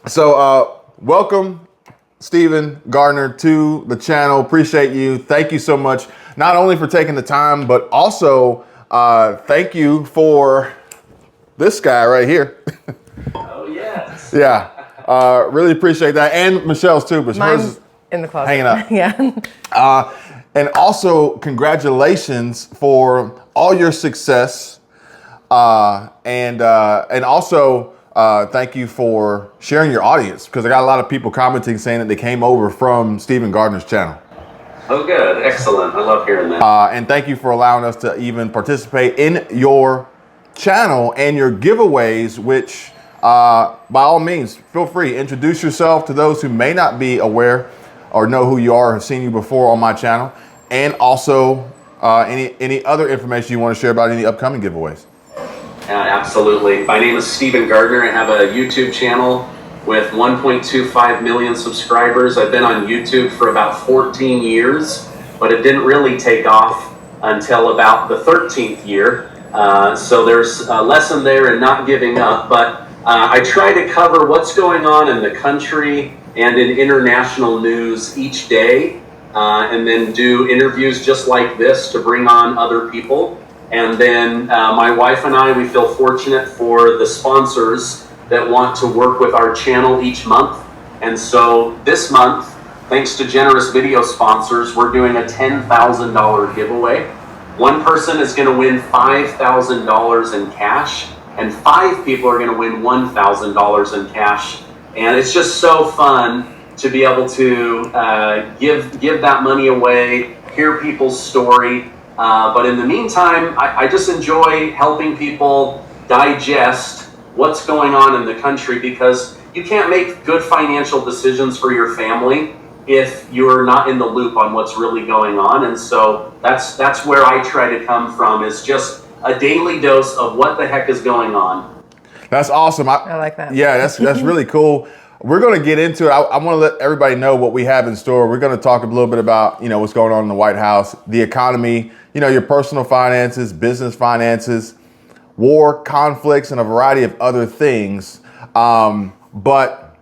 So welcome, Stephen Gardner, to the channel. Appreciate you. Thank you so much, not only for taking the time, but also thank you for this guy right here. Oh, yes. Yeah, really appreciate that. And Michelle's too, but hers is in the closet. hanging up. Yeah. And also, congratulations for all your success. And also, thank you for sharing your audience, because I got a lot of people commenting saying that they came over from Stephen Gardner's channel. Oh, good. Excellent. I love hearing that. And thank you for allowing us to even participate in your channel and your giveaways, which by all means, feel free, introduce yourself to those who may not be aware or know who you are, have seen you before on my channel, and also any other information you want to share about any upcoming giveaways. Absolutely. My name is Stephen Gardner. I have a YouTube channel with 1.25 million subscribers. I've been on YouTube for about 14 years, but it didn't really take off until about the 13th year. So there's a lesson there in not giving up, but I try to cover what's going on in the country and in international news each day, and then do interviews just like this to bring on other people. And then my wife and I, we feel fortunate for the sponsors that want to work with our channel each month. And so this month, thanks to generous video sponsors, we're doing a $10,000 giveaway. One person is going to win $5,000 in cash, and 5 people are going to win $1,000 in cash. And it's just so fun to be able to give that money away, hear people's story. But in the meantime, I just enjoy helping people digest what's going on in the country, because you can't make good financial decisions for your family if you're not in the loop on what's really going on. And so that's where I try to come from, is just a daily dose of what the heck is going on. That's awesome. I like that. Yeah, that's really cool. We're going to get into it. I want to let everybody know what we have in store. We're going to talk a little bit about, what's going on in the White House, the economy, your personal finances, business finances, war, conflicts, and a variety of other things. But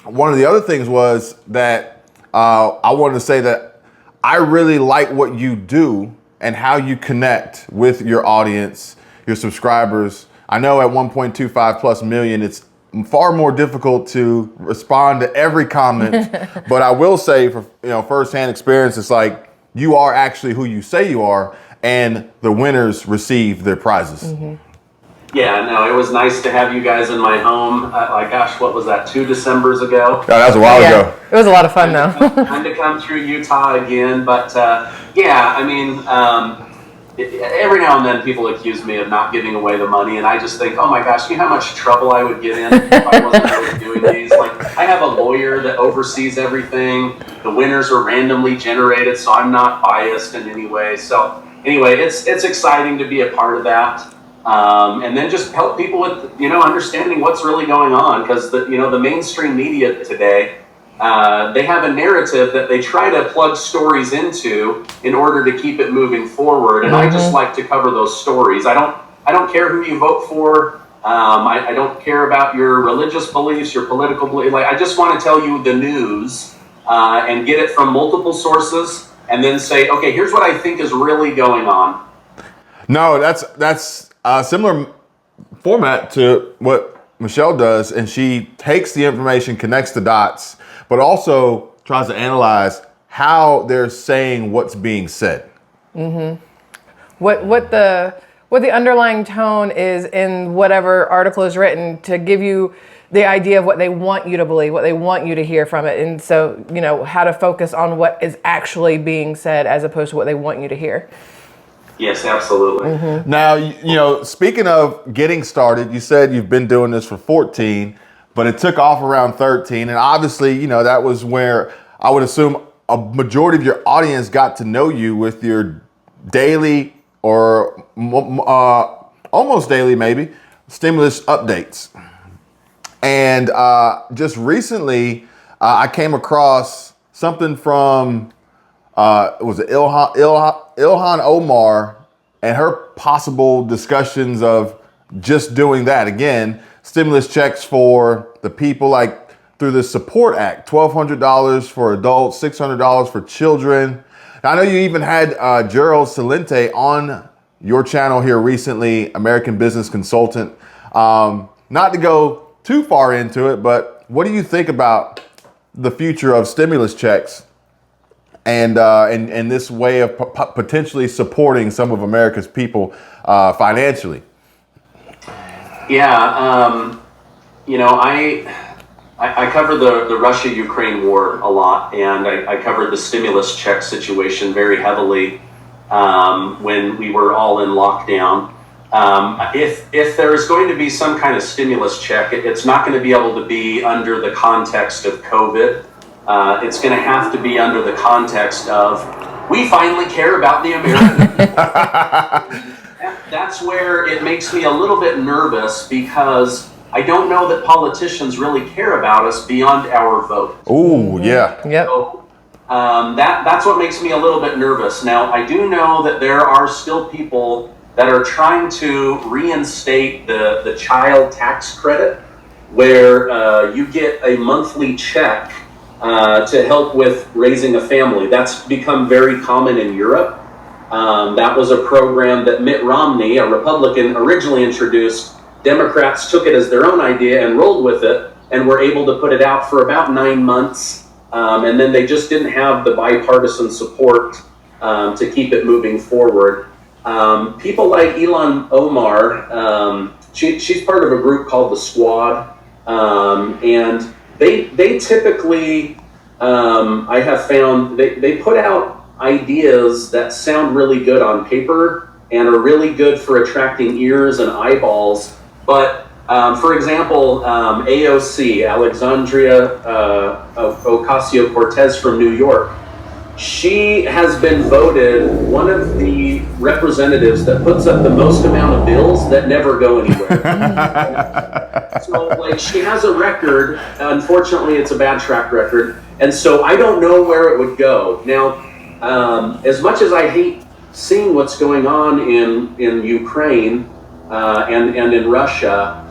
one of the other things was that I wanted to say that I really like what you do and how you connect with your audience, your subscribers. I know at 1.25 plus million, it's far more difficult to respond to every comment, but I will say, for firsthand experience, it's like you are actually who you say you are, and the winners receive their prizes. Mm-hmm. Yeah, no, it was nice to have you guys in my home. Gosh, what was that, 2 Decembers ago? Oh, that was a while ago. It was a lot of fun, though. Time to come through Utah again, but yeah, I mean, every now and then people accuse me of not giving away the money, and I just think, oh my gosh, you know how much trouble I would get in if I wasn't really doing these? Like, I have a lawyer that oversees everything. The winners are randomly generated, so I'm not biased in any way. So anyway, it's exciting to be a part of that. And then just help people with, understanding what's really going on, because the mainstream media today, they have a narrative that they try to plug stories into in order to keep it moving forward. And I just like to cover those stories. I don't care who you vote for. I don't care about your religious beliefs, your political beliefs. I just want to tell you the news and get it from multiple sources, and then say, okay, here's what I think is really going on. No, that's a similar format to what Michelle does, and she takes the information, connects the dots, but also tries to analyze how they're saying what's being said. Mm-hmm. What the underlying tone is in whatever article is written, to give you the idea of what they want you to believe, what they want you to hear from it. And so, how to focus on what is actually being said as opposed to what they want you to hear. Yes, absolutely. Mm-hmm. Now, speaking of getting started, you said you've been doing this for 14, but it took off around 13. And obviously, that was where I would assume a majority of your audience got to know you with your daily or almost daily, maybe, stimulus updates. And just recently, I came across something from, was it Ilhan Omar and her possible discussions of just doing that. Again, stimulus checks for the people like through this support act, $1,200 for adults, $600 for children. Now, I know you even had Gerald Celente on your channel here recently, American business consultant. Not to go too far into it, but what do you think about the future of stimulus checks and this way of potentially supporting some of America's people financially? Yeah, I cover the Russia-Ukraine war a lot, and I covered the stimulus check situation very heavily when we were all in lockdown. If there is going to be some kind of stimulus check, it's not going to be able to be under the context of COVID. It's going to have to be under the context of, we finally care about the American people. That's where it makes me a little bit nervous, because I don't know that politicians really care about us beyond our vote. Oh, yeah. Yep. So, that's what makes me a little bit nervous. Now, I do know that there are still people that are trying to reinstate the child tax credit, where you get a monthly check to help with raising a family. That's become very common in Europe. That was a program that Mitt Romney, a Republican, originally introduced. Democrats took it as their own idea and rolled with it, and were able to put it out for about 9 months. And then they just didn't have the bipartisan support to keep it moving forward. People like Ilhan Omar, she's part of a group called the Squad, and they typically, I have found, they put out ideas that sound really good on paper and are really good for attracting ears and eyeballs. But for example, AOC, Alexandria Ocasio-Cortez from New York, she has been voted one of the representatives that puts up the most amount of bills that never go anywhere. So, like, she has a record. Unfortunately, it's a bad track record. And so I don't know where it would go. Now, as much as I hate seeing what's going on in Ukraine and in Russia,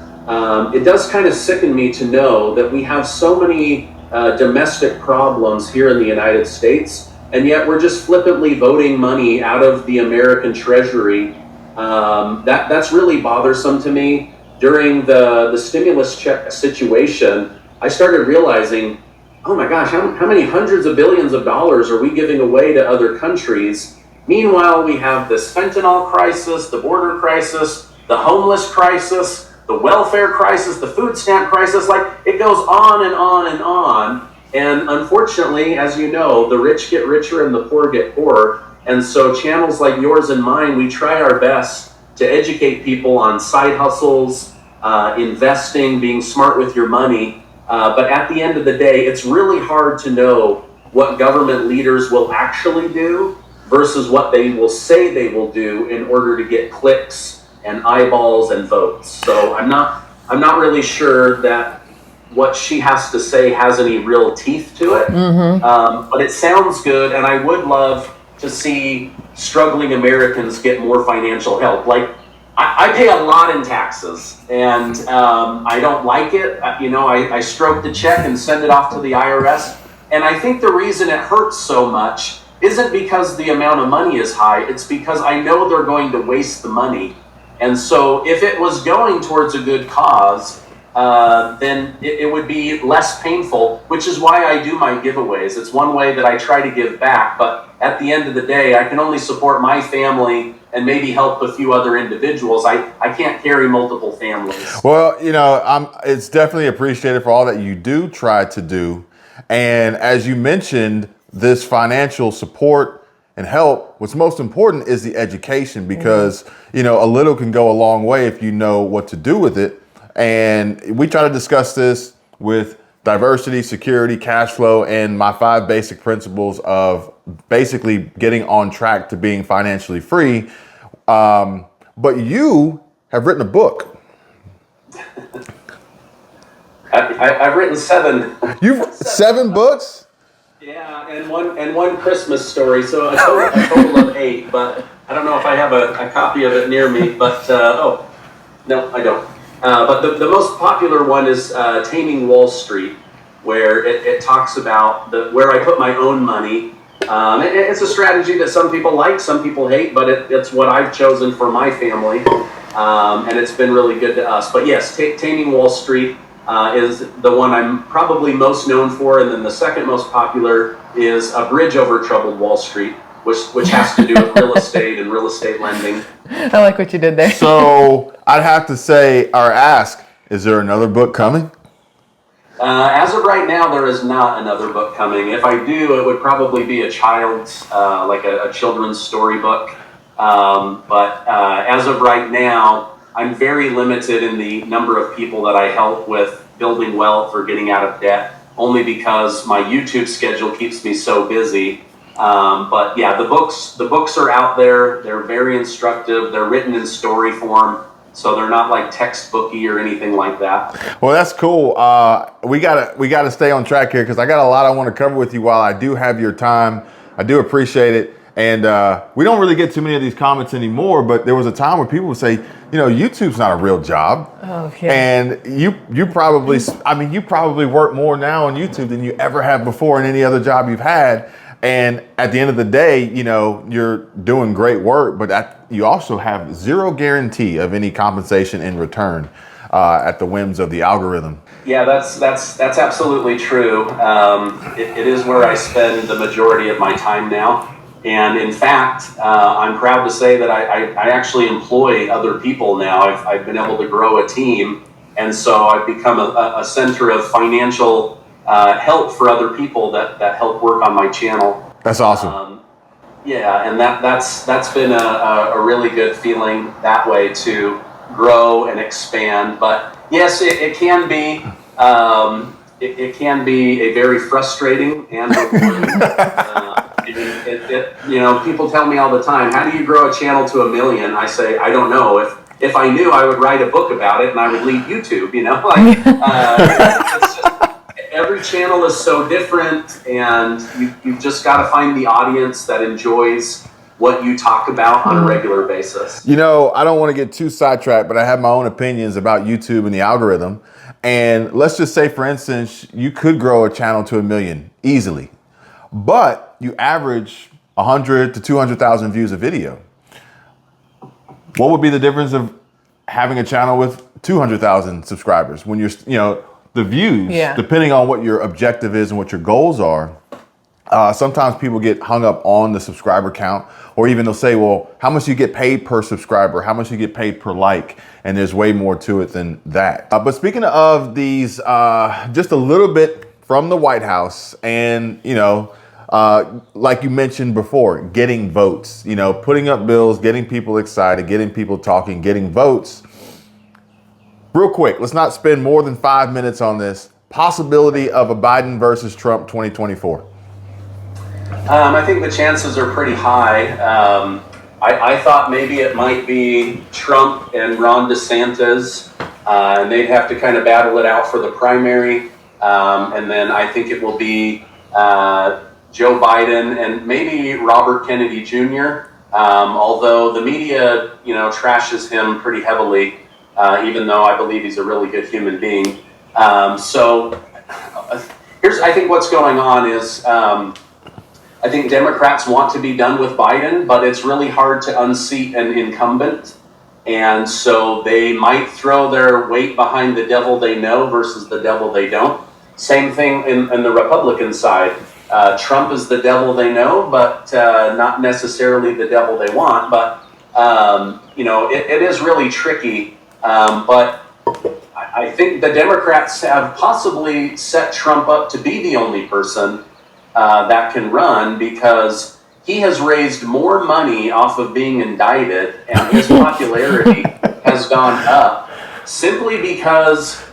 it does kind of sicken me to know that we have so many domestic problems here in the United States, and yet we're just flippantly voting money out of the American Treasury. That's really bothersome to me. During the stimulus check situation, I started realizing, oh my gosh, how many hundreds of billions of dollars are we giving away to other countries? Meanwhile, we have this fentanyl crisis, the border crisis, the homeless crisis, the welfare crisis, the food stamp crisis. Like, it goes on and on and on. And unfortunately, as you know, the rich get richer and the poor get poorer. And so channels like yours and mine, we try our best to educate people on side hustles, investing, being smart with your money. But at the end of the day, it's really hard to know what government leaders will actually do versus what they will say they will do in order to get clicks and eyeballs and votes. So I'm not really sure that what she has to say has any real teeth to it. But it sounds good, and I would love to see struggling Americans get more financial help. Like, I pay a lot in taxes, and I don't like it. I stroke the check and send it off to the IRS. And I think the reason it hurts so much isn't because the amount of money is high. It's because I know they're going to waste the money. And so if it was going towards a good cause, then it would be less painful, which is why I do my giveaways. It's one way that I try to give back. But at the end of the day, I can only support my family and maybe help a few other individuals. I can't carry multiple families. Well, it's definitely appreciated for all that you do try to do. And as you mentioned, this financial support and help, what's most important is the education, because, a little can go a long way if you know what to do with it. And we try to discuss this with diversity, security, cash flow, and my 5 basic principles of basically getting on track to being financially free. But you have written a book. I've written 7. You've 7 books? Yeah, and one Christmas story, so a total of 8. But I don't know if I have a copy of it near me. But no, I don't. But the most popular one is Taming Wall Street. where it talks about where I put my own money. It's a strategy that some people like, some people hate, but it's what I've chosen for my family, and it's been really good to us. But yes, Taming Wall Street is the one I'm probably most known for, and then the second most popular is A Bridge Over Troubled Wall Street, which has to do with real estate and real estate lending. I like what you did there. So I'd have to say or ask, is there another book coming? As of right now, there is not another book coming. If I do, it would probably be a child's, like a children's story book. But as of right now, I'm very limited in the number of people that I help with building wealth or getting out of debt, only because my YouTube schedule keeps me so busy. But yeah, the books are out there. They're very instructive. They're written in story form, so they're not like textbooky or anything like that. Well, that's cool. We gotta stay on track here because I got a lot I want to cover with you while I do have your time. I do appreciate it. And we don't really get too many of these comments anymore, but there was a time where people would say, YouTube's not a real job. Oh, yeah. And you probably work more now on YouTube than you ever have before in any other job you've had. And at the end of the day, you're doing great work, but you also have zero guarantee of any compensation in return at the whims of the algorithm. Yeah, that's absolutely true. It is where I spend the majority of my time now. And in fact, I'm proud to say that I actually employ other people now. I've been able to grow a team. And so I've become a center of financial help for other people that help work on my channel. That's awesome. Yeah, and that's been a really good feeling that way to grow and expand. But yes, it can be it can be a very frustrating and rewarding. People tell me all the time, how do you grow a channel to 1 million? I say, I don't know. If I knew, I would write a book about it and I would leave YouTube. It's just, every channel is so different, and you've just got to find the audience that enjoys what you talk about on a regular basis. I don't want to get too sidetracked, but I have my own opinions about YouTube and the algorithm. And let's just say, for instance, you could grow a channel to 1 million easily, but you average 100 to 200,000 views a video. What would be the difference of having a channel with 200,000 subscribers when you're, the views, depending on what your objective is and what your goals are, sometimes people get hung up on the subscriber count, or even they'll say, well, how much you get paid per subscriber, how much you get paid per like, and there's way more to it than that. But speaking of these, just a little bit from the White House and, like you mentioned before, getting votes, putting up bills, getting people excited, getting people talking, getting votes. Real quick, let's not spend more than 5 minutes on this. Possibility of a Biden versus Trump 2024. I think the chances are pretty high. I thought maybe it might be Trump and Ron DeSantis, and they'd have to kind of battle it out for the primary. And then I think it will be Joe Biden and maybe Robert Kennedy Jr., although the media, trashes him pretty heavily. Even though I believe he's a really good human being. So I think what's going on is I think Democrats want to be done with Biden, but it's really hard to unseat an incumbent. And so they might throw their weight behind the devil they know versus the devil they don't. Same thing in the Republican side. Trump is the devil they know, but not necessarily the devil they want. But, it is really tricky. But I think the Democrats have possibly set Trump up to be the only person that can run, because he has raised more money off of being indicted, and his popularity has gone up simply because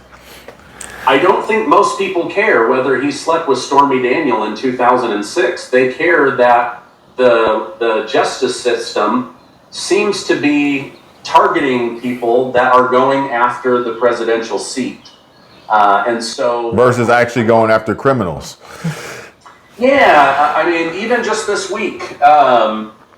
I don't think most people care whether he slept with Stormy Daniel in 2006. They care that the justice system seems to be targeting people that are going after the presidential seat. And so versus actually going after criminals. Yeah, I mean, even just this week,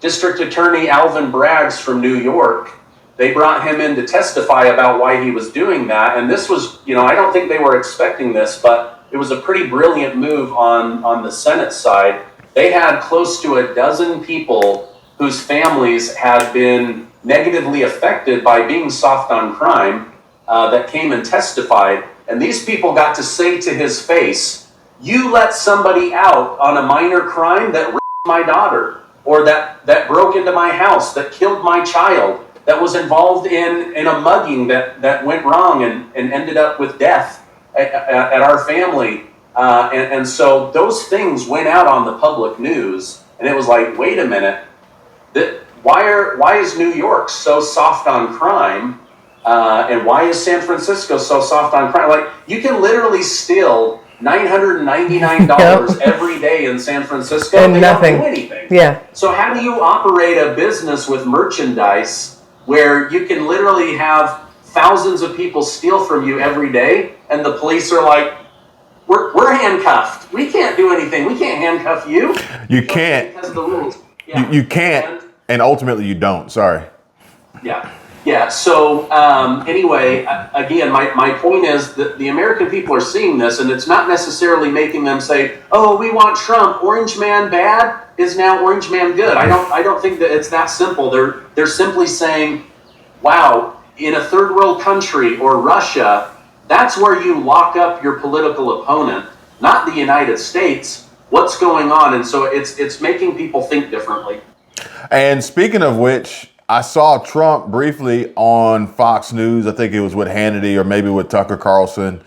District Attorney Alvin Braggs from New York, they brought him in to testify about why he was doing that. And this was, I don't think they were expecting this, but it was a pretty brilliant move on the Senate side. They had close to a dozen people whose families had been negatively affected by being soft on crime that came and testified. And these people got to say to his face, you let somebody out on a minor crime that raped my daughter, or that broke into my house, that killed my child, that was involved in a mugging that went wrong and ended up with death at our family. And so those things went out on the public news, and it was like, wait a minute, why is New York so soft on crime? And why is San Francisco so soft on crime? Like, you can literally steal $999 every day in San Francisco, and they nothing. Don't do anything. Yeah. So how do you operate a business with merchandise where you can literally have thousands of people steal from you every day, and the police are like, we're handcuffed. We can't do anything. We can't handcuff you. You can't. Because of the rules. Yeah. You can't, and ultimately you don't. Sorry. Yeah. Yeah, so anyway, again, my point is that the American people are seeing this, and it's not necessarily making them say, oh, we want Trump, orange man bad is now orange man good. I don't think that it's that simple. They're simply saying, wow, in a third world country or Russia, that's where you lock up your political opponent, not the United States. What's going on? And so it's making people think differently. And speaking of which, I saw Trump briefly on Fox News. I think it was with Hannity or maybe with Tucker Carlson.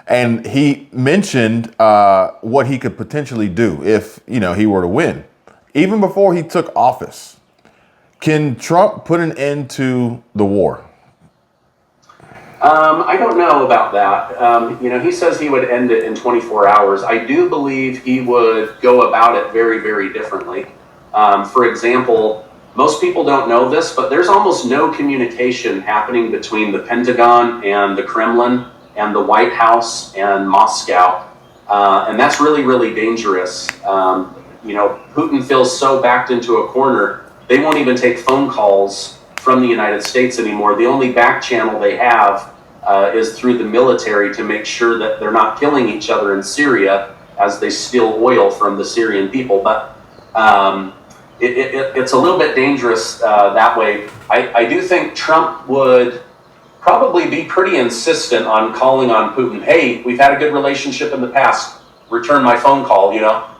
And he mentioned what he could potentially do if, he were to win, even before he took office. Can Trump put an end to the war? I don't know about that. He says he would end it in 24 hours. I do believe he would go about it very, very differently. For example, most people don't know this, but there's almost no communication happening between the Pentagon and the Kremlin and the White House and Moscow. And that's really, really dangerous. Putin feels so backed into a corner, they won't even take phone calls from the United States anymore. The only back channel they have is through the military to make sure that they're not killing each other in Syria as they steal oil from the Syrian people. But it's a little bit dangerous that way. I do think Trump would probably be pretty insistent on calling on Putin. Hey, we've had a good relationship in the past. Return my phone call.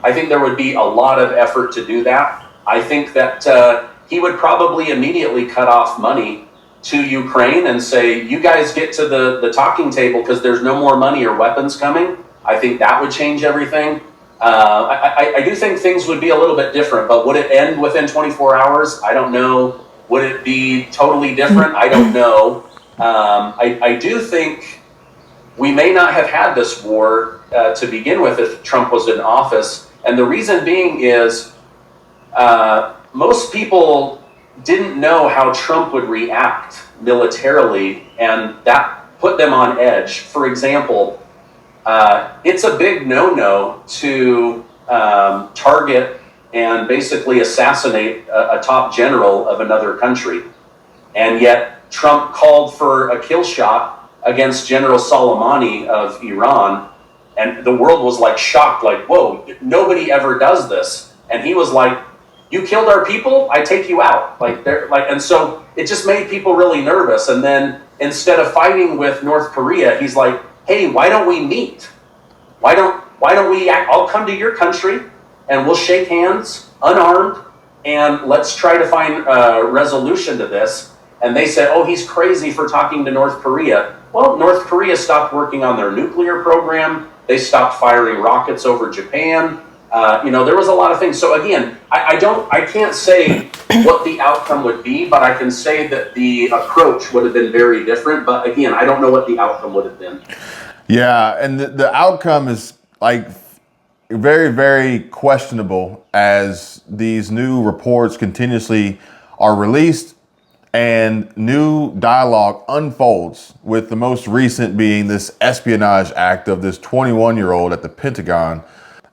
I think there would be a lot of effort to do that. I think that he would probably immediately cut off money to Ukraine and say, you guys get to the talking table because there's no more money or weapons coming. I think that would change everything. I do think things would be a little bit different, but would it end within 24 hours? I don't know. Would it be totally different? I don't know. I do think we may not have had this war to begin with if Trump was in office. And the reason being is most people didn't know how Trump would react militarily, and that put them on edge. For example, it's a big no-no to target and basically assassinate a top general of another country. And yet Trump called for a kill shot against General Soleimani of Iran. And the world was like shocked, like, whoa, nobody ever does this. And he was like, you killed our people, I take you out. And so it just made people really nervous. And then instead of fighting with North Korea, he's like, hey, why don't we meet? Why don't we I'll come to your country and we'll shake hands, unarmed, and let's try to find a resolution to this. And they said, oh, he's crazy for talking to North Korea. Well, North Korea stopped working on their nuclear program. They stopped firing rockets over Japan. There was a lot of things. So again, I can't say what the outcome would be, but I can say that the approach would have been very different. But again, I don't know what the outcome would have been. Yeah, and the outcome is like very, very questionable as these new reports continuously are released and new dialogue unfolds, with the most recent being this espionage act of this 21-year-old at the Pentagon.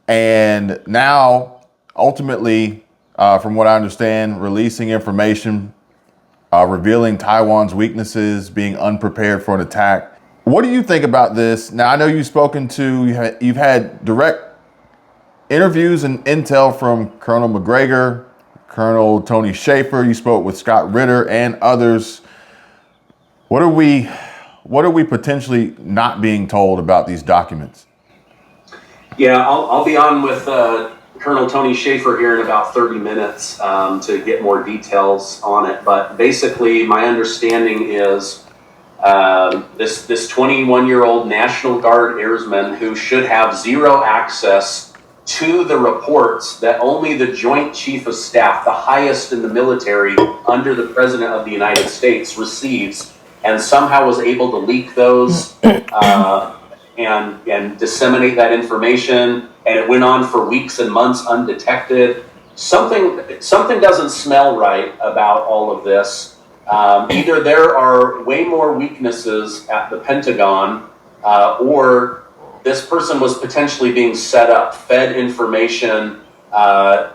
And now, ultimately, from what I understand, releasing information, revealing Taiwan's weaknesses, being unprepared for an attack. What do you think about this? Now, I know you've had direct interviews and intel from Colonel McGregor, Colonel Tony Schaefer. You spoke with Scott Ritter and others. What are we potentially not being told about these documents? Yeah, I'll be on with Colonel Tony Schaefer here in about 30 minutes to get more details on it. But basically, my understanding is this 21-year-old National Guard airman who should have zero access to the reports that only the Joint Chief of Staff, the highest in the military under the President of the United States, receives, and somehow was able to leak those and disseminate that information, and it went on for weeks and months undetected. Something doesn't smell right about all of this. Either there are way more weaknesses at the Pentagon, or this person was potentially being set up, fed information. Don't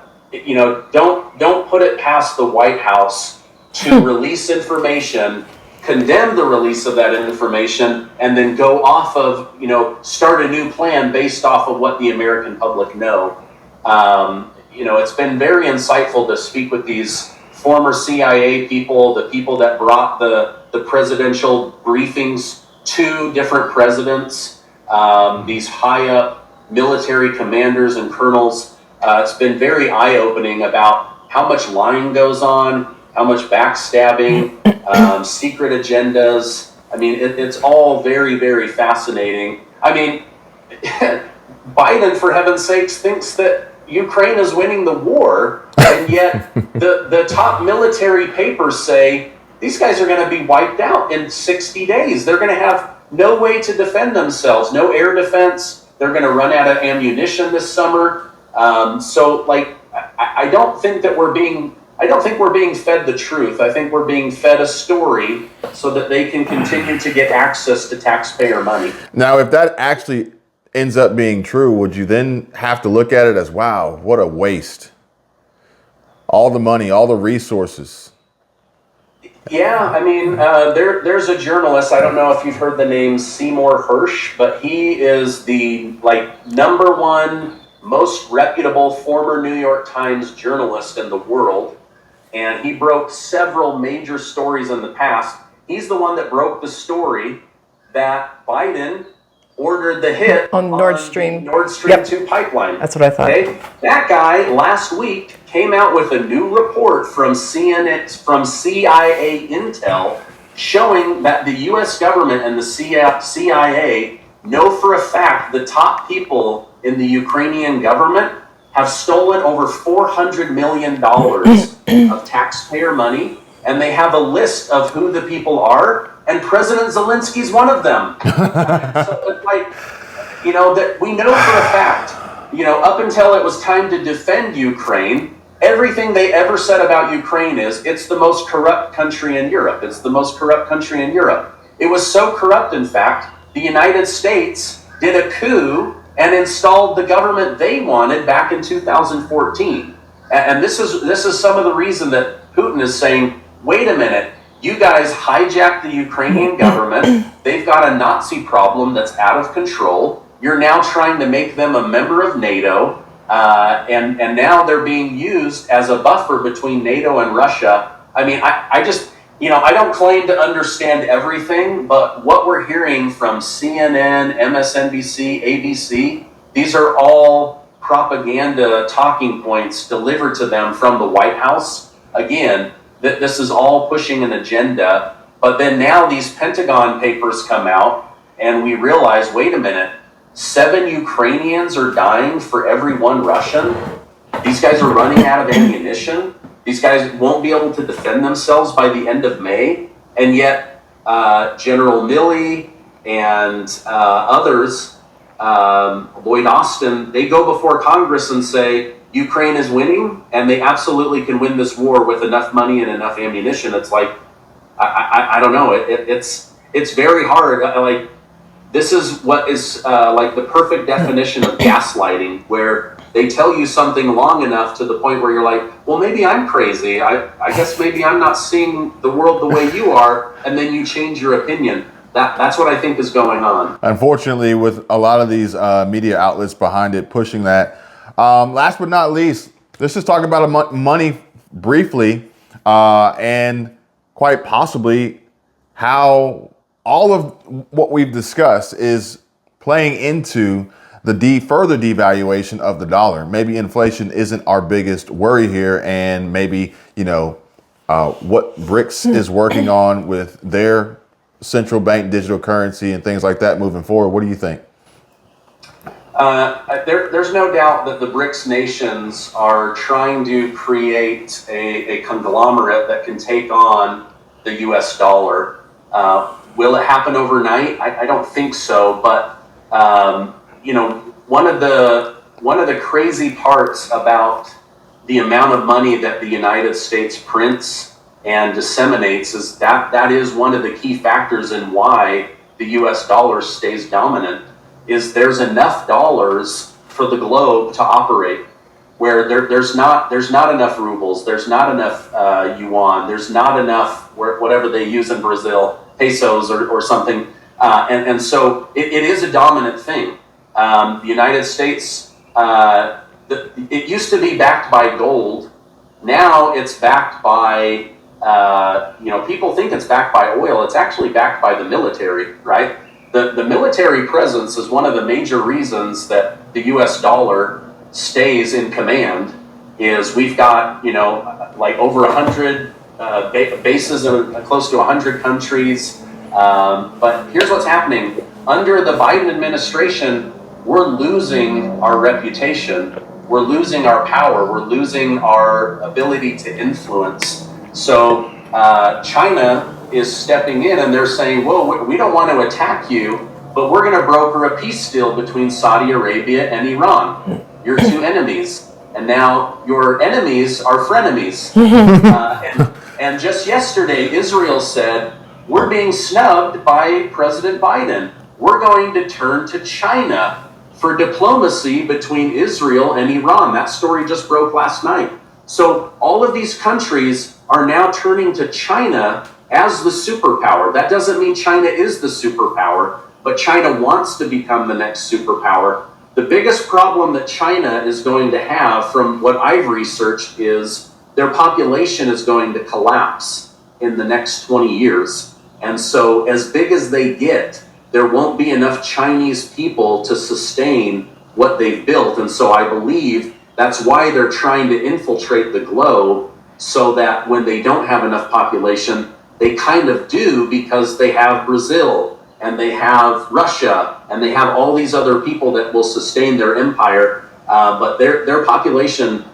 put it past the White House to release information, condemn the release of that information, and then go off of, start a new plan based off of what the American public know. It's been very insightful to speak with these former CIA people, the people that brought the presidential briefings to different presidents, these high up military commanders and colonels. It's been very eye-opening about how much lying goes on, how much backstabbing, secret agendas. I mean, it's all very, very fascinating. I mean, Biden, for heaven's sakes, thinks that Ukraine is winning the war, and yet the top military papers say these guys are going to be wiped out in 60 days. They're going to have no way to defend themselves, no air defense. They're going to run out of ammunition this summer. I don't think we're being fed the truth. I think we're being fed a story so that they can continue to get access to taxpayer money. Now, if that actually ends up being true, would you then have to look at it as, wow, what a waste? All the money, all the resources. Yeah, I mean, there's a journalist, I don't know if you've heard the name Seymour Hersh, but he is the number one most reputable former New York Times journalist in the world. And he broke several major stories in the past. He's the one that broke the story that Biden ordered the hit on Nord Stream. Nord Stream 2 pipeline. That's what I thought. Okay? That guy last week came out with a new report from CIA Intel showing that the US government and the CIA know for a fact the top people in the Ukrainian government have stolen over $400 million of taxpayer money, and they have a list of who the people are, and President Zelensky's one of them. So it's that we know for a fact, up until it was time to defend Ukraine, everything they ever said about Ukraine is it's the most corrupt country in Europe. It's the most corrupt country in Europe. It was so corrupt, in fact, the United States did a coup and installed the government they wanted back in 2014. And this is some of the reason that Putin is saying, wait a minute, you guys hijacked the Ukrainian government. They've got a Nazi problem that's out of control. You're now trying to make them a member of NATO. And now they're being used as a buffer between NATO and Russia. I mean, I just, I don't claim to understand everything, but what we're hearing from CNN, MSNBC, ABC, these are all propaganda talking points delivered to them from the White House. Again, this is all pushing an agenda. But then now these Pentagon papers come out and we realize, wait a minute, 7 Ukrainians are dying for every 1 Russian. These guys are running out of ammunition. These guys won't be able to defend themselves by the end of May. And yet General Milley and others, Lloyd Austin, they go before Congress and say, Ukraine is winning, and they absolutely can win this war with enough money and enough ammunition. It's like, I don't know. It's very hard. This is what is the perfect definition of gaslighting, where they tell you something long enough to the point where you're like, well, maybe I'm crazy. I guess maybe I'm not seeing the world the way you are, and then you change your opinion. That's what I think is going on. Unfortunately, with a lot of these media outlets behind it pushing that. Last but not least, let's just talk about money briefly, and quite possibly how all of what we've discussed is playing into the further devaluation of the dollar. Maybe inflation isn't our biggest worry here, and maybe, what BRICS is working on with their central bank digital currency and things like that moving forward. What do you think? There's no doubt that the BRICS nations are trying to create a conglomerate that can take on the US dollar. Will it happen overnight? I don't think so, but one of the crazy parts about the amount of money that the United States prints and disseminates is that is one of the key factors in why the US dollar stays dominant, is there's enough dollars for the globe to operate, where there's not enough rubles, there's not enough yuan, there's not enough whatever they use in Brazil, pesos or something, and so it is a dominant thing. The United States, it used to be backed by gold. Now it's backed by, people think it's backed by oil. It's actually backed by the military, right? The military presence is one of the major reasons that the US dollar stays in command. Is we've got, like over 100 bases in close to 100 countries. But here's what's happening. Under the Biden administration, we're losing our reputation. We're losing our power. We're losing our ability to influence. So China is stepping in and they're saying, well, we don't want to attack you, but we're going to broker a peace deal between Saudi Arabia and Iran. Your two enemies. And now your enemies are frenemies. And just yesterday, Israel said, we're being snubbed by President Biden. We're going to turn to China for diplomacy between Israel and Iran. That story just broke last night. So all of these countries are now turning to China as the superpower. That doesn't mean China is the superpower, but China wants to become the next superpower. The biggest problem that China is going to have, from what I've researched, is their population is going to collapse in the next 20 years. And so as big as they get, there won't be enough Chinese people to sustain what they've built. And so I believe that's why they're trying to infiltrate the globe, so that when they don't have enough population, they kind of do, because they have Brazil and they have Russia and they have all these other people that will sustain their empire. But their population,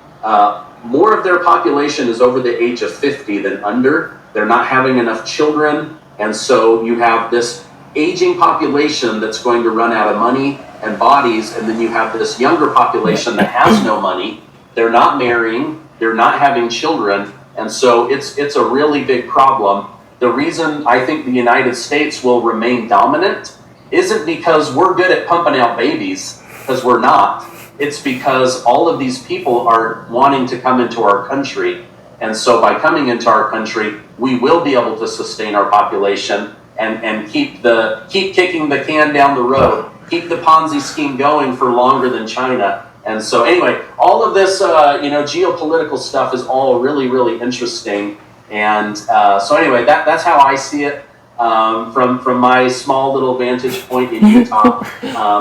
more of their population is over the age of 50 than under. They're not having enough children. And so you have this aging population that's going to run out of money and bodies, and then you have this younger population that has no money. They're not marrying, they're not having children, and so it's a really big problem. The reason I think the United States will remain dominant isn't because we're good at pumping out babies, because we're not. It's because all of these people are wanting to come into our country, and so by coming into our country, we will be able to sustain our population and keep kicking the can down the road, keep the Ponzi scheme going for longer than China. And so anyway, all of this, geopolitical stuff is all really, really interesting. And so anyway, that's how I see it from my small little vantage point in Utah.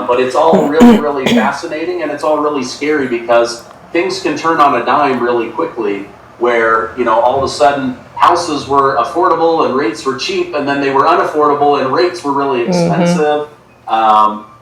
But it's all really, really fascinating, and it's all really scary, because things can turn on a dime really quickly, where, all of a sudden houses were affordable and rates were cheap, and then they were unaffordable and rates were really expensive.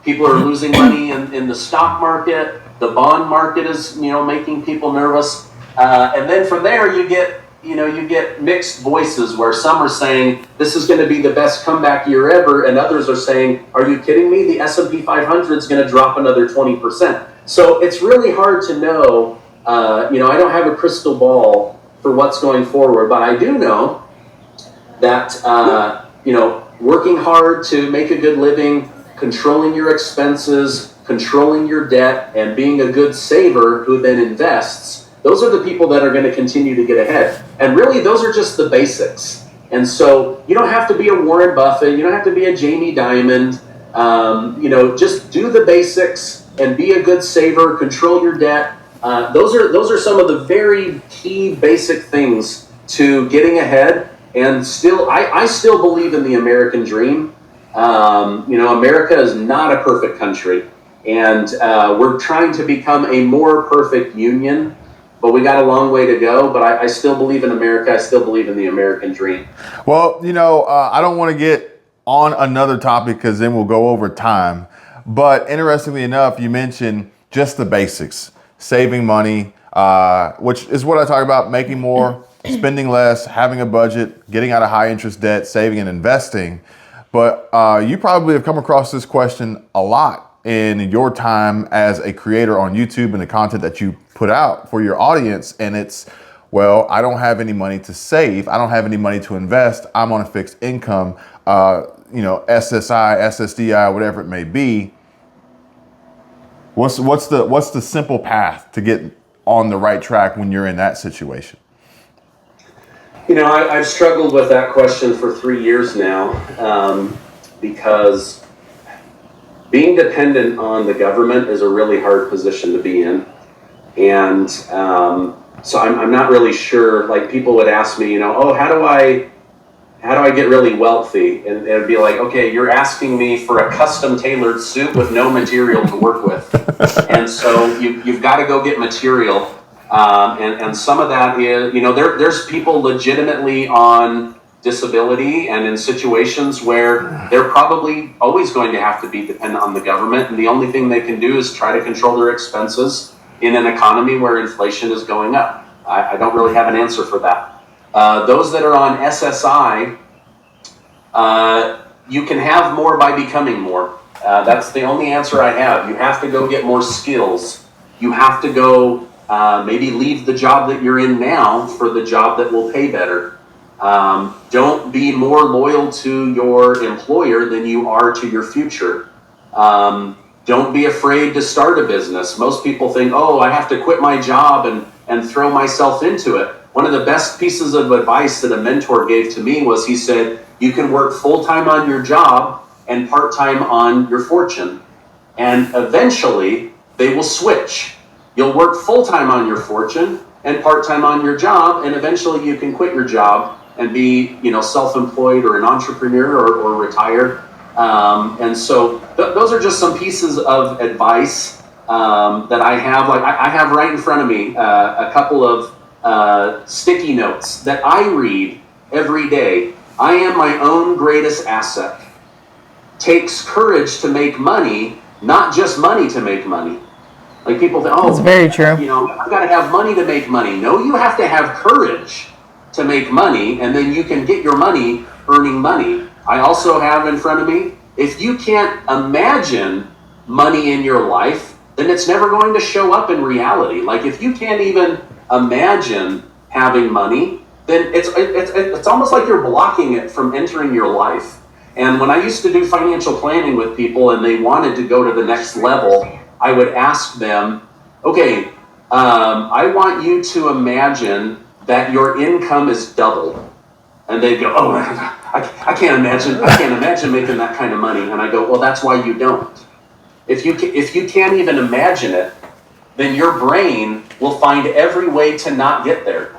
People are losing money in the stock market. The bond market is, making people nervous. And then from there you get mixed voices, where some are saying this is going to be the best comeback year ever, and others are saying, are you kidding me? The S&P 500 is going to drop another 20%. So it's really hard to know. I don't have a crystal ball for what's going forward, but I do know that, working hard to make a good living, controlling your expenses, controlling your debt, and being a good saver who then invests, those are the people that are going to continue to get ahead. And really, those are just the basics. And so you don't have to be a Warren Buffett, you don't have to be a Jamie Dimon. Just do the basics and be a good saver, control your debt. Those are some of the very key basic things to getting ahead. And still, I still believe in the American dream. America is not a perfect country, and we're trying to become a more perfect union, but we got a long way to go. But I still believe in America. I still believe in the American dream. Well, I don't want to get on another topic because then we'll go over time. But interestingly enough, you mentioned just the basics, saving money, which is what I talk about, making more, spending less, having a budget, getting out of high interest debt, saving and investing. But you probably have come across this question a lot in your time as a creator on YouTube and the content that you put out for your audience. And it's, well, I don't have any money to save. I don't have any money to invest. I'm on a fixed income, SSI, SSDI, whatever it may be. What's the simple path to get on the right track when you're in that situation? I've struggled with that question for 3 years now, because being dependent on the government is a really hard position to be in. And so I'm not really sure. Like, people would ask me, how do I get really wealthy? And it would be like, okay, you're asking me for a custom tailored suit with no material to work with. And so you've got to go get material. And some of that is, there's people legitimately on disability and in situations where they're probably always going to have to be dependent on the government. And the only thing they can do is try to control their expenses in an economy where inflation is going up. I don't really have an answer for that. Those that are on SSI, you can have more by becoming more. That's the only answer I have. You have to go get more skills. You have to go maybe leave the job that you're in now for the job that will pay better. Don't be more loyal to your employer than you are to your future. Don't be afraid to start a business. Most people think, oh, I have to quit my job and throw myself into it. One of the best pieces of advice that a mentor gave to me was, he said, you can work full-time on your job and part-time on your fortune. And eventually they will switch. You'll work full-time on your fortune and part-time on your job, and eventually you can quit your job and be, self-employed or an entrepreneur or retired. And so those are just some pieces of advice that I have. Like, I have right in front of me a couple of sticky notes that I read every day. I am my own greatest asset. Takes courage to make money, not just money to make money. Like, people think, oh, that's very true. I've got to have money to make money. No, you have to have courage to make money, and then you can get your money earning money. I also have in front of me, if you can't imagine money in your life, then it's never going to show up in reality. Like, if you can't even imagine having money, then it's almost like you're blocking it from entering your life. And when I used to do financial planning with people and they wanted to go to the next level, I would ask them, okay, I want you to imagine that your income is doubled. And they'd go, oh, I can't imagine making that kind of money. And I go, well, that's why you don't. If you can't even imagine it, then your brain will find every way to not get there.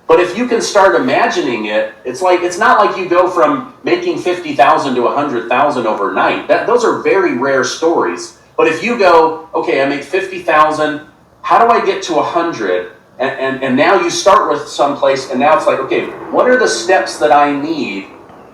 But if you can start imagining it, it's not like you go from making $50,000 to $100,000 overnight. Those are very rare stories. But if you go, okay, I make $50,000, how do I get to 100? And now you start with someplace, and now it's like, okay, what are the steps that I need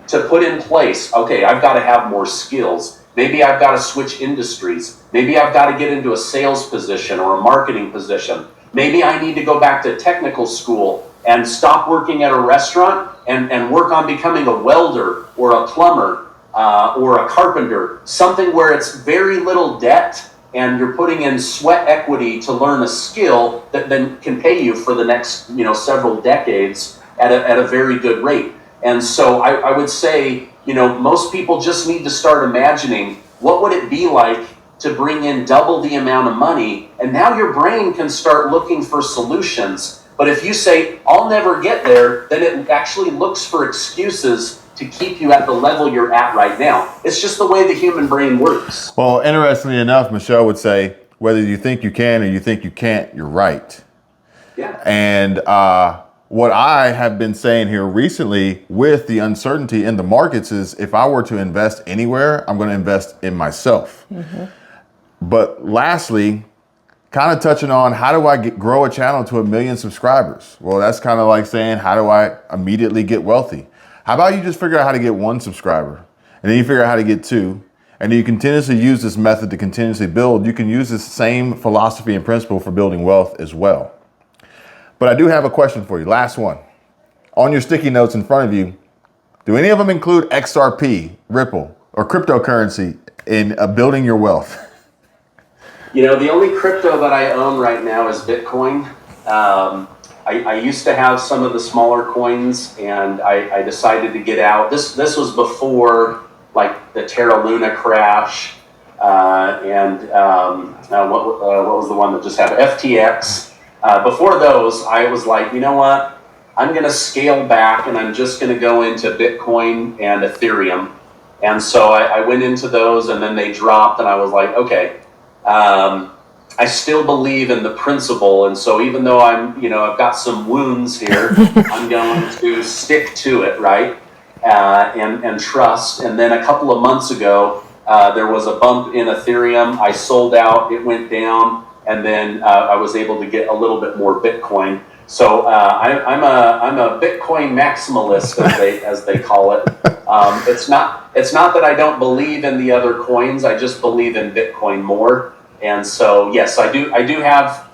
to put in place? Okay, I've got to have more skills. Maybe I've got to switch industries. Maybe I've got to get into a sales position or a marketing position. Maybe I need to go back to technical school and stop working at a restaurant and work on becoming a welder or a plumber or a carpenter, something where it's very little debt and you're putting in sweat equity to learn a skill that then can pay you for the next several decades at a very good rate. And so I would say, most people just need to start imagining, what would it be like to bring in double the amount of money? And now your brain can start looking for solutions But if you say, I'll never get there, then it actually looks for excuses to keep you at the level you're at right now. It's just the way the human brain works. Well, interestingly enough, Michelle would say, whether you think you can or you think you can't, you're right. Yeah. And what I have been saying here recently with the uncertainty in the markets is if I were to invest anywhere, I'm going to invest in myself. But lastly, kind of touching on how do I grow a channel to 1 million subscribers? Well, that's kind of like saying, how do I immediately get wealthy? How about you just figure out how to get 1 subscriber, and then you figure out how to get 2, and then you continuously use this method to continuously build. You can use this same philosophy and principle for building wealth as well. But I do have a question for you. Last one. On your sticky notes in front of you, do any of them include XRP, Ripple, or cryptocurrency in building your wealth? You know, the only crypto that I own right now is Bitcoin. I used to have some of the smaller coins, and I decided to get out. This was before like the Terra Luna crash, and what was the one that just happened? FTX. Before those, I was like, you know what? I'm going to scale back, and I'm just going to go into Bitcoin and Ethereum. And so I went into those, and then they dropped, and I was like, okay. I still believe in the principle, and so even though I've got some wounds here, I'm going to stick to it, right? And trust. And then a couple of months ago, there was a bump in Ethereum. I sold out. It went down, and then I was able to get a little bit more Bitcoin. So I'm a Bitcoin maximalist, as they call it. It's not that I don't believe in the other coins. I just believe in Bitcoin more. And so, yes, I do have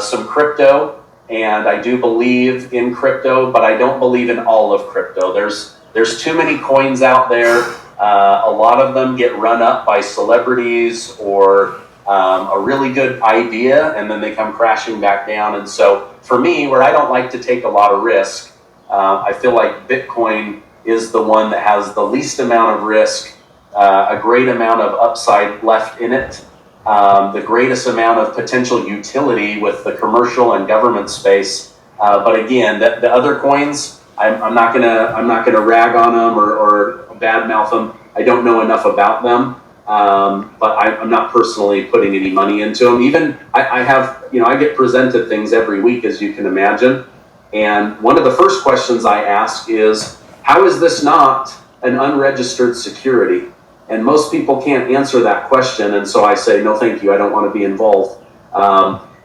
some crypto, and I do believe in crypto, but I don't believe in all of crypto. There's too many coins out there. A lot of them get run up by celebrities or a really good idea, and then they come crashing back down. And so for me, where I don't like to take a lot of risk, I feel like Bitcoin is the one that has the least amount of risk, a great amount of upside left in it. The greatest amount of potential utility with the commercial and government space, but again, the other coins, I'm not gonna rag on them or badmouth them. I don't know enough about them, but I'm not personally putting any money into them. Even I have, I get presented things every week, as you can imagine, and one of the first questions I ask is, how is this not an unregistered security? And most people can't answer that question, and so I say, no, thank you, I don't want to be involved.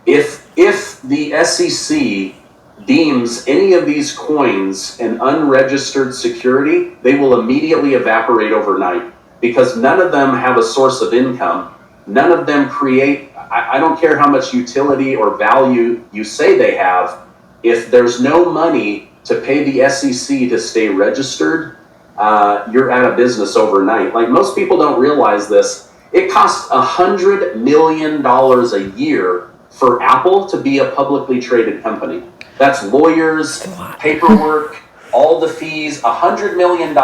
If the SEC deems any of these coins an unregistered security, they will immediately evaporate overnight, because none of them have a source of income. None of them create, I don't care how much utility or value you say they have, if there's no money to pay the SEC to stay registered, you're out of business overnight. Like, most people don't realize this. It costs $100 million a year for Apple to be a publicly traded company. That's lawyers, paperwork, all the fees, $100 million.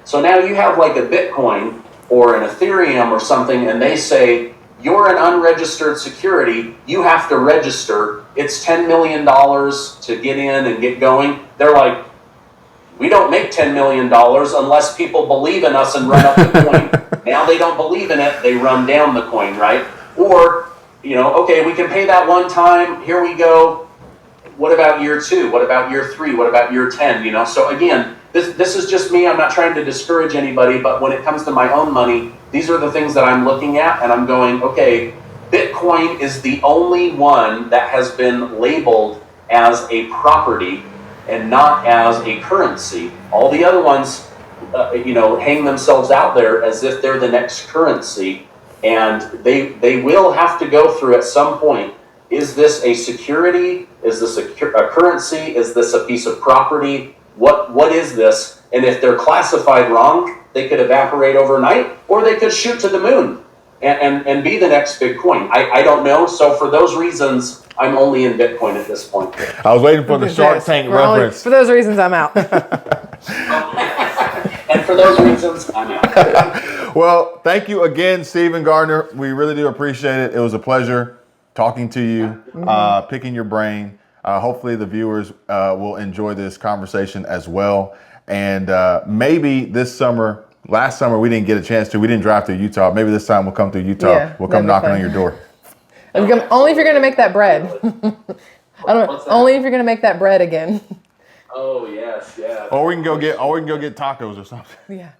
So now you have like a Bitcoin or an Ethereum or something, and they say, you're an unregistered security, you have to register. It's $10 million to get in and get going. They're like, we don't make $10 million unless people believe in us and run up the coin. Now they don't believe in it, they run down the coin, right? Or, okay, we can pay that one time, here we go. What about year 2? What about year 3? What about year 10? So again, this is just me. I'm not trying to discourage anybody, but when it comes to my own money, these are the things that I'm looking at, and I'm going, okay, Bitcoin is the only one that has been labeled as a property and not as a currency. All the other ones, hang themselves out there as if they're the next currency, and they will have to go through at some point. Is this a security? Is this a currency? Is this a piece of property? What is this? And if they're classified wrong, they could evaporate overnight, or they could shoot to the moon and be the next big coin. I don't know. So for those reasons, I'm only in Bitcoin at this point. I was waiting for the Shark Tank reference. For those reasons, I'm out. And for those reasons, I'm out. Well, thank you again, Stephen Gardner. We really do appreciate it. It was a pleasure talking to you, picking your brain. Hopefully the viewers will enjoy this conversation as well. And maybe this summer, last summer we didn't get a chance to. We didn't drive through Utah. Maybe this time we'll come through Utah. Yeah, we'll come that'd be knocking fun. on your door. Only if you're going to make that bread. What's that? Only if you're going to make that bread again. Oh yes, yeah. Or we can go get tacos or something. Yeah.